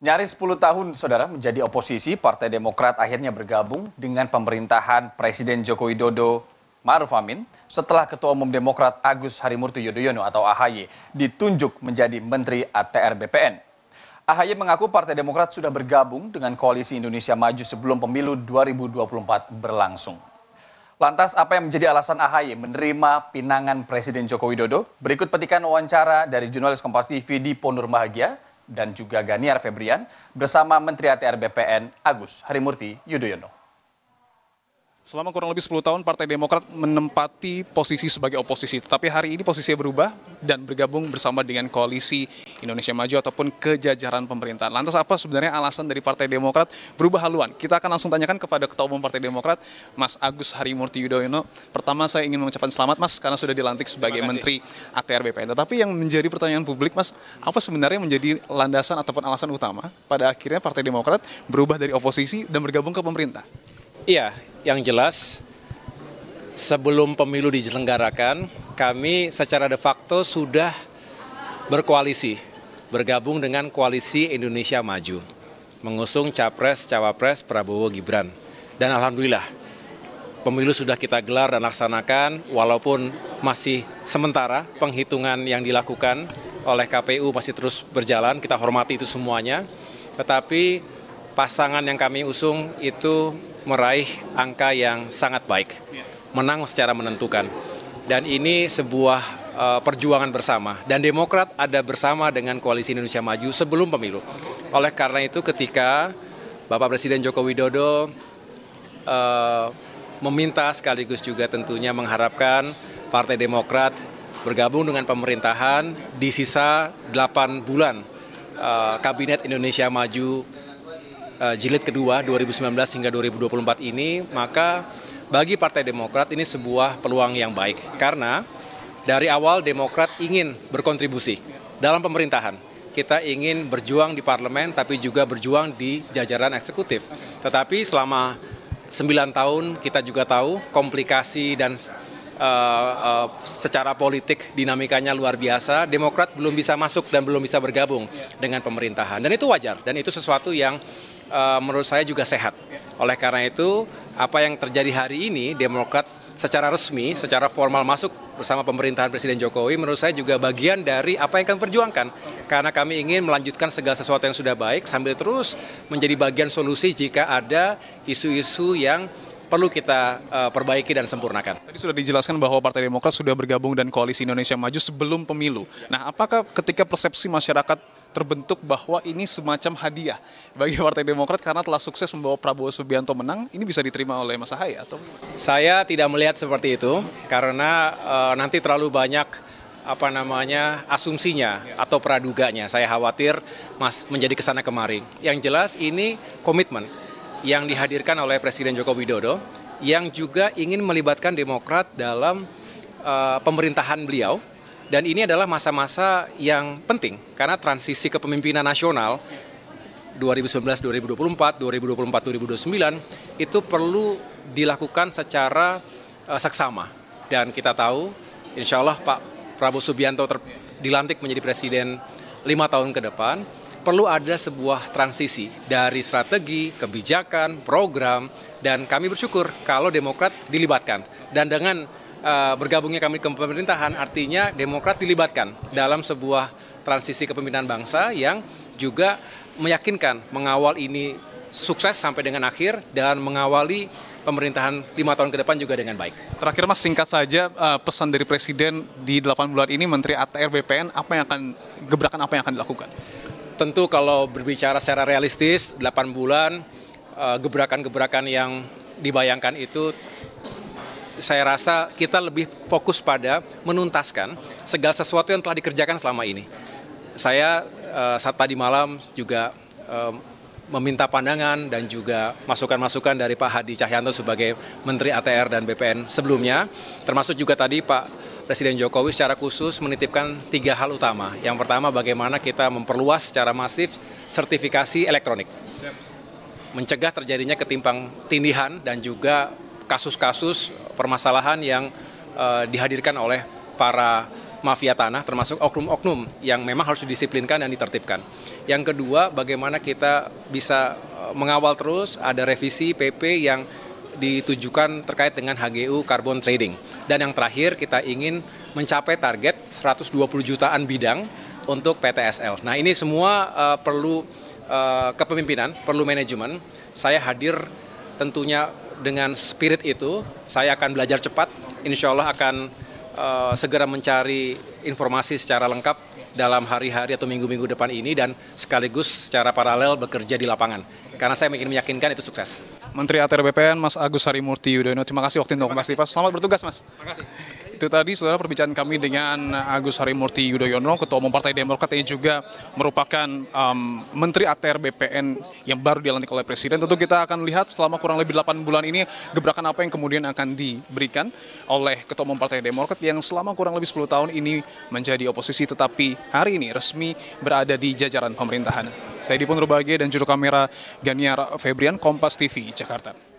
Nyaris 10 tahun, saudara, menjadi oposisi, Partai Demokrat akhirnya bergabung dengan pemerintahan Presiden Joko Widodo Ma'ruf Amin setelah Ketua Umum Demokrat Agus Harimurti Yudhoyono atau AHY ditunjuk menjadi Menteri ATR BPN. AHY mengaku Partai Demokrat sudah bergabung dengan Koalisi Indonesia Maju sebelum pemilu 2024 berlangsung. Lantas apa yang menjadi alasan AHY menerima pinangan Presiden Joko Widodo? Berikut petikan wawancara dari jurnalis Kompas TV Dipo Nurbahagia dan juga Ganiar Febrian bersama Menteri ATR BPN Agus Harimurti Yudhoyono. Selama kurang lebih 10 tahun Partai Demokrat menempati posisi sebagai oposisi. Tetapi hari ini posisinya berubah dan bergabung bersama dengan Koalisi Indonesia Maju ataupun kejajaran pemerintahan. Lantas apa sebenarnya alasan dari Partai Demokrat berubah haluan? Kita akan langsung tanyakan kepada Ketua Umum Partai Demokrat, Mas Agus Harimurti Yudhoyono. Pertama saya ingin mengucapkan selamat Mas karena sudah dilantik sebagai Menteri ATR BPN. Tetapi yang menjadi pertanyaan publik Mas, apa sebenarnya menjadi landasan ataupun alasan utama pada akhirnya Partai Demokrat berubah dari oposisi dan bergabung ke pemerintah? Iya, yang jelas sebelum pemilu diselenggarakan, kami secara de facto sudah berkoalisi, bergabung dengan Koalisi Indonesia Maju, mengusung Capres-Cawapres Prabowo Gibran. Dan alhamdulillah, pemilu sudah kita gelar dan laksanakan, walaupun masih sementara penghitungan yang dilakukan oleh KPU masih terus berjalan, kita hormati itu semuanya, tetapi pasangan yang kami usung itu meraih angka yang sangat baik, menang secara menentukan. Dan ini sebuah perjuangan bersama. Dan Demokrat ada bersama dengan Koalisi Indonesia Maju sebelum pemilu. Oleh karena itu ketika Bapak Presiden Joko Widodo meminta sekaligus juga tentunya mengharapkan Partai Demokrat bergabung dengan pemerintahan di sisa 8 bulan Kabinet Indonesia Maju jilid kedua 2019 hingga 2024 ini, maka bagi Partai Demokrat ini sebuah peluang yang baik. Karena dari awal Demokrat ingin berkontribusi dalam pemerintahan. Kita ingin berjuang di parlemen tapi juga berjuang di jajaran eksekutif. Tetapi selama 9 tahun kita juga tahu komplikasi dan secara politik dinamikanya luar biasa. Demokrat belum bisa masuk dan belum bisa bergabung dengan pemerintahan. Dan itu wajar dan itu sesuatu yang menurut saya juga sehat. Oleh karena itu, apa yang terjadi hari ini, Demokrat secara resmi, secara formal masuk bersama pemerintahan Presiden Jokowi, menurut saya juga bagian dari apa yang kami perjuangkan. Karena kami ingin melanjutkan segala sesuatu yang sudah baik, sambil terus menjadi bagian solusi jika ada isu-isu yang perlu kita perbaiki dan sempurnakan. Tadi sudah dijelaskan bahwa Partai Demokrat sudah bergabung dan Koalisi Indonesia Maju sebelum pemilu. Nah, apakah ketika persepsi masyarakat terbentuk bahwa ini semacam hadiah bagi Partai Demokrat karena telah sukses membawa Prabowo Subianto menang, ini bisa diterima oleh Mas AHY atau? Saya tidak melihat seperti itu karena nanti terlalu banyak asumsinya atau praduganya. Saya khawatir menjadi kesana kemari. Yang jelas ini komitmen yang dihadirkan oleh Presiden Joko Widodo yang juga ingin melibatkan Demokrat dalam pemerintahan beliau. Dan ini adalah masa-masa yang penting karena transisi kepemimpinan nasional 2019-2024, 2024-2029 itu perlu dilakukan secara seksama. Dan kita tahu insya Allah Pak Prabowo Subianto dilantik menjadi presiden 5 tahun ke depan, perlu ada sebuah transisi dari strategi, kebijakan, program, dan kami bersyukur kalau Demokrat dilibatkan. Dan dengan bergabungnya kami ke pemerintahan artinya Demokrat dilibatkan dalam sebuah transisi kepemimpinan bangsa yang juga meyakinkan mengawal ini sukses sampai dengan akhir dan mengawali pemerintahan 5 tahun ke depan juga dengan baik. Terakhir Mas, singkat saja pesan dari Presiden di 8 bulan ini Menteri ATR BPN, gebrakan apa yang akan dilakukan? Tentu kalau berbicara secara realistis 8 bulan gebrakan-gebrakan yang dibayangkan itu saya rasa kita lebih fokus pada menuntaskan segala sesuatu yang telah dikerjakan selama ini. Saya saat tadi malam juga meminta pandangan dan juga masukan-masukan dari Pak Hadi Cahyanto sebagai Menteri ATR dan BPN sebelumnya, termasuk juga tadi Pak Presiden Jokowi secara khusus menitipkan 3 hal utama. Yang pertama, bagaimana kita memperluas secara masif sertifikasi elektronik, mencegah terjadinya ketimpang tindihan dan juga kasus-kasus permasalahan yang dihadirkan oleh para mafia tanah, termasuk oknum-oknum yang memang harus didisiplinkan dan ditertibkan. Yang kedua, bagaimana kita bisa mengawal terus ada revisi PP yang ditujukan terkait dengan HGU carbon trading. Dan yang terakhir, kita ingin mencapai target 120 jutaan bidang untuk PTSL. Nah, ini semua perlu kepemimpinan, perlu manajemen. Saya hadir tentunya dengan spirit itu. Saya akan belajar cepat, insya Allah akan segera mencari informasi secara lengkap dalam hari-hari atau minggu-minggu depan ini dan sekaligus secara paralel bekerja di lapangan. Karena saya ingin meyakinkan itu sukses. Menteri ATR BPN Mas Agus Harimurti Yudhoyono, terima kasih waktu untuk Kompas TV. Selamat bertugas, Mas. Terima kasih. Itu tadi saudara perbincangan kami dengan Agus Harimurti Yudhoyono, Ketua Umum Partai Demokrat yang juga merupakan Menteri ATR BPN yang baru dilantik oleh Presiden. Tentu kita akan lihat selama kurang lebih 8 bulan ini gebrakan apa yang kemudian akan diberikan oleh Ketua Umum Partai Demokrat yang selama kurang lebih 10 tahun ini menjadi oposisi tetapi hari ini resmi berada di jajaran pemerintahan. Saya Dipun Rubagie dan juru kamera Ganiar Febrian, Kompas TV, Jakarta.